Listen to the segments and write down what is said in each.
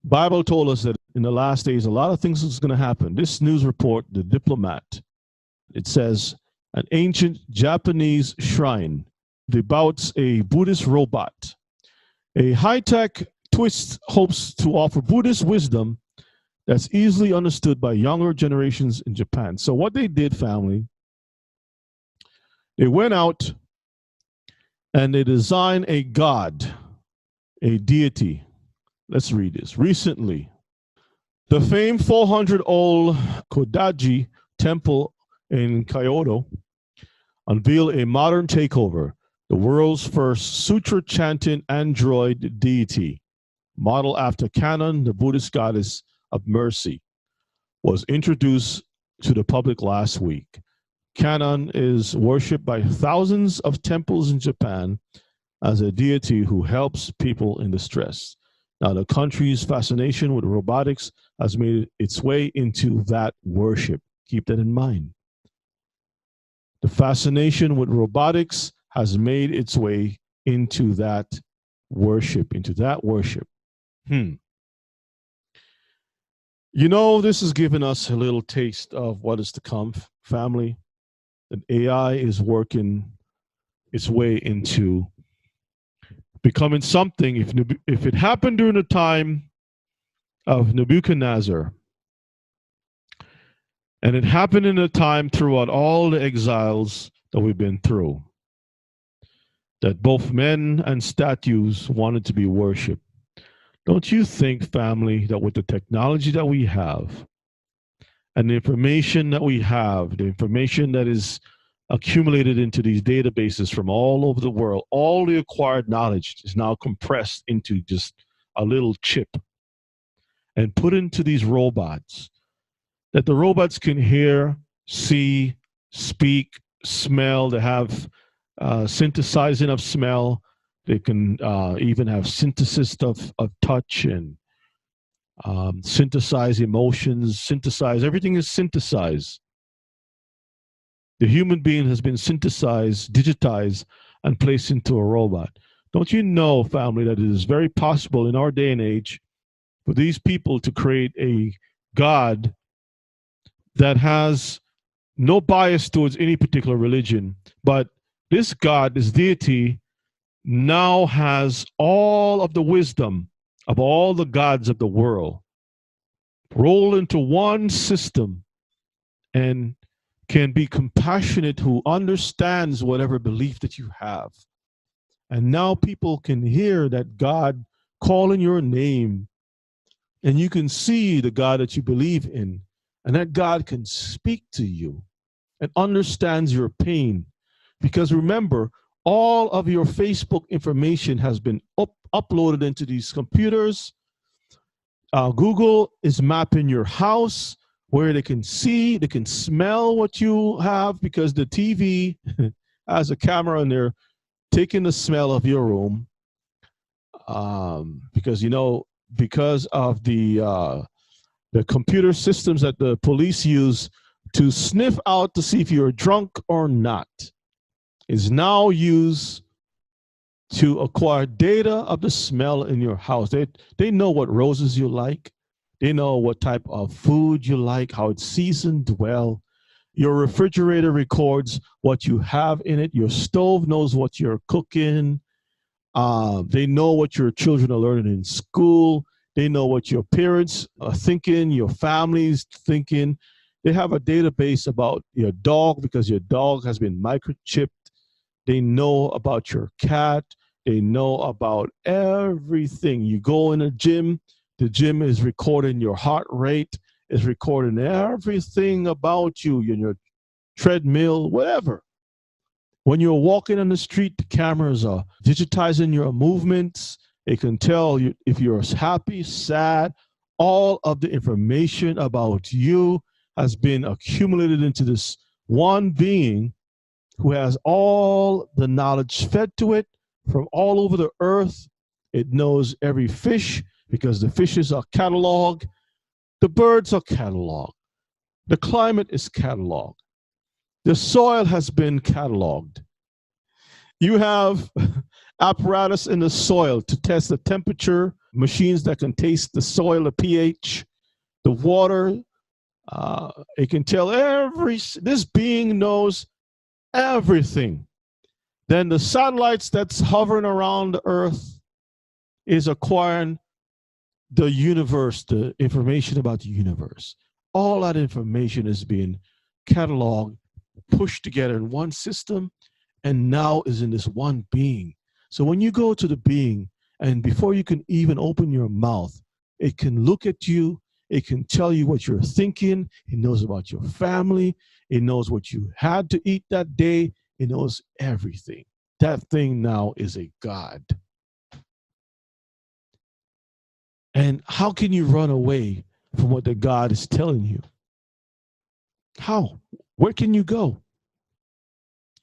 Bible told us that in the last days, a lot of things is going to happen. This news report, The Diplomat, it says an ancient Japanese shrine debouts a Buddhist robot. A high-tech twist hopes to offer Buddhist wisdom that's easily understood by younger generations in Japan. So what they did, family, they went out and they designed a god, a deity. Let's read this. Recently, the famed 400-old Kodaji temple in Kyoto unveiled a modern takeover, the world's first sutra-chanting android deity, modeled after Kannon, the Buddhist goddess of mercy, was introduced to the public last week. Kannon is worshipped by thousands of temples in Japan as a deity who helps people in distress. Now, the country's fascination with robotics has made its way into that worship. Keep that in mind. The fascination with robotics has made its way into that worship, You know, this has given us a little taste of what is to come, family. That AI is working its way into becoming something. If it happened during the time of Nebuchadnezzar, and it happened in a time throughout all the exiles that we've been through, that both men and statues wanted to be worshipped. Don't you think, family, that with the technology that we have and the information that we have, the information that is accumulated into these databases from all over the world, all the acquired knowledge is now compressed into just a little chip and put into these robots, that the robots can hear, see, speak, smell, they have synthesizing of smell. They can even have synthesis of touch and synthesize emotions, synthesize, everything is synthesized. The human being has been synthesized, digitized, and placed into a robot. Don't you know, family, that it is very possible in our day and age for these people to create a God that has no bias towards any particular religion, but this God, this deity, now has all of the wisdom of all the gods of the world rolled into one system and can be compassionate, who understands whatever belief that you have. And now people can hear that God calling your name, and you can see the God that you believe in, and that God can speak to you and understands your pain. Because remember, all of your Facebook information has been uploaded into these computers. Google is mapping your house where they can see, they can smell what you have, because the TV has a camera in there taking the smell of your room. Because, you know, because of the computer systems that the police use to sniff out to see if you're drunk or not, is now used to acquire data of the smell in your house. They know what roses you like. They know what type of food you like, how it's seasoned well. Your refrigerator records what you have in it. Your stove knows what you're cooking. They know what your children are learning in school. They know what your parents are thinking, your family's thinking. They have a database about your dog because your dog has been microchipped. They know about your cat. They know about everything. You go in a gym, the gym is recording your heart rate, is recording everything about you, your treadmill, whatever. When you're walking on the street, the cameras are digitizing your movements. It can tell you if you're happy, sad. All of the information about you has been accumulated into this one being who has all the knowledge fed to it from all over the earth. It knows every fish because the fishes are cataloged. The birds are cataloged. The climate is cataloged. The soil has been cataloged. You have apparatus in the soil to test the temperature machines that can taste the soil, the pH, the water. It can tell this being knows everything. Then the satellites that's hovering around the earth is acquiring the universe, the information about the universe. All that information is being cataloged, pushed together in one system, and now is in this one being. So when you go to the being, and before you can even open your mouth, it can look at you, it can tell you what you're thinking, it knows about your family, it knows what you had to eat that day, it knows everything. That thing now is a God. And how can you run away from what the God is telling you? How? Where can you go?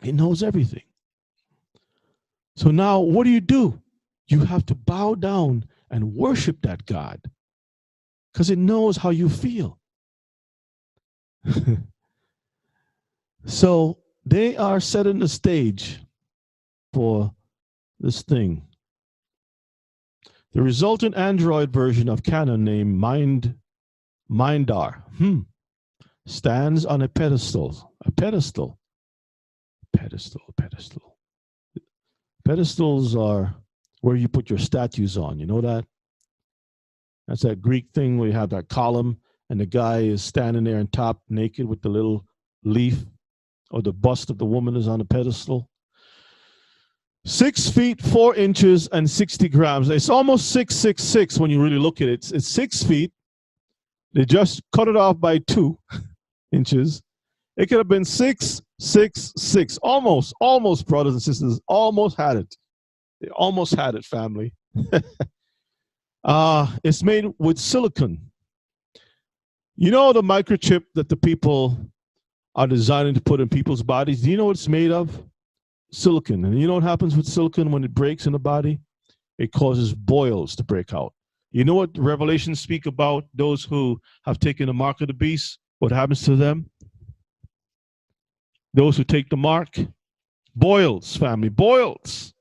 It knows everything. So now what do? You have to bow down and worship that God because it knows how you feel. So they are setting the stage for this thing. The resultant Android version of Canon named Mindar stands on a pedestal. Pedestal. Pedestals are where you put your statues on. You know that? That's that Greek thing where you have that column and the guy is standing there on top naked with the little leaf, or the bust of the woman is on a pedestal. 6 feet 4 inches and 60 grams. It's almost 666 when you really look at it. It's 6 feet. They just cut it off by 2 inches. It could have been 666. Almost, brothers and sisters. Almost had it. They almost had it, family. It's made with silicon. You know the microchip that the people are designing to put in people's bodies? Do you know what it's made of? Silicon. And you know what happens with silicon when it breaks in the body? It causes boils to break out. You know what Revelations speak about those who have taken the mark of the beast? What happens to them? Those who take the mark? Boils, family. Boils.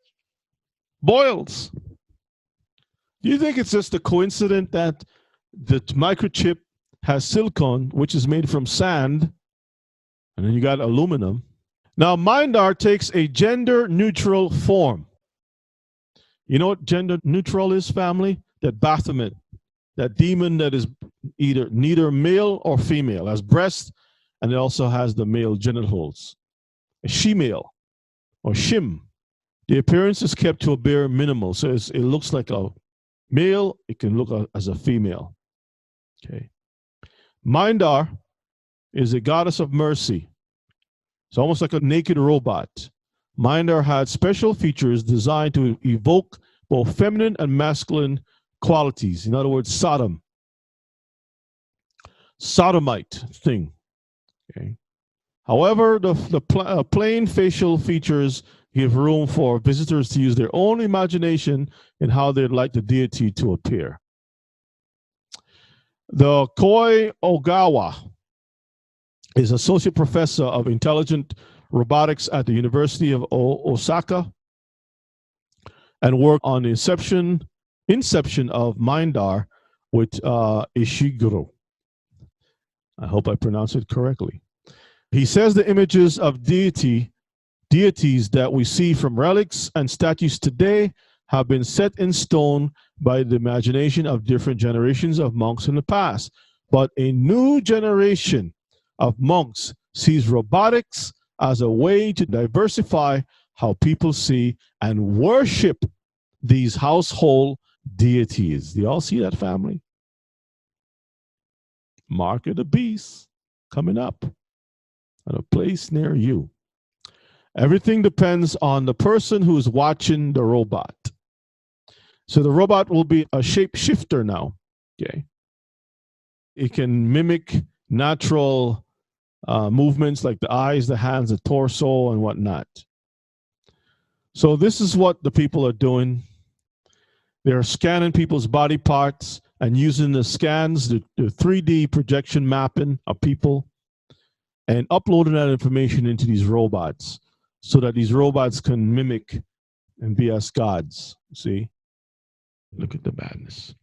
Do you think it's just a coincidence that the microchip has silicon, which is made from sand, and then you got aluminum? Now, Mindar takes a gender-neutral form. You know what gender-neutral is, family? That Baphomet, that demon that is neither male or female, has breasts, and it also has the male genitals. A she-male, or shim. The appearance is kept to a bare minimal, so it looks like a male, it can look as a female. Okay. Mindar is a goddess of mercy. It's almost like a naked robot. Mindar had special features designed to evoke both feminine and masculine qualities. In other words, sodomite thing. Okay. However, the plain facial features give room for visitors to use their own imagination in how they'd like the deity to appear. The Koi Ogawa is associate professor of intelligent robotics at the University of Osaka and worked on the inception of Mindar with Ishiguro. I hope I pronounced it correctly. He says the images of deities that we see from relics and statues today have been set in stone by the imagination of different generations of monks in the past. But a new generation of monks sees robotics as a way to diversify how people see and worship these household deities. Do you all see that, family? Mark of the beast coming up at a place near you. Everything depends on the person who's watching the robot. So the robot will be a shapeshifter now. Okay. It can mimic natural movements like the eyes, the hands, the torso, and whatnot. So this is what the people are doing. They're scanning people's body parts and using the scans, the 3D projection mapping of people, and uploading that information into these robots so that these robots can mimic and be as gods. See? Look at the madness.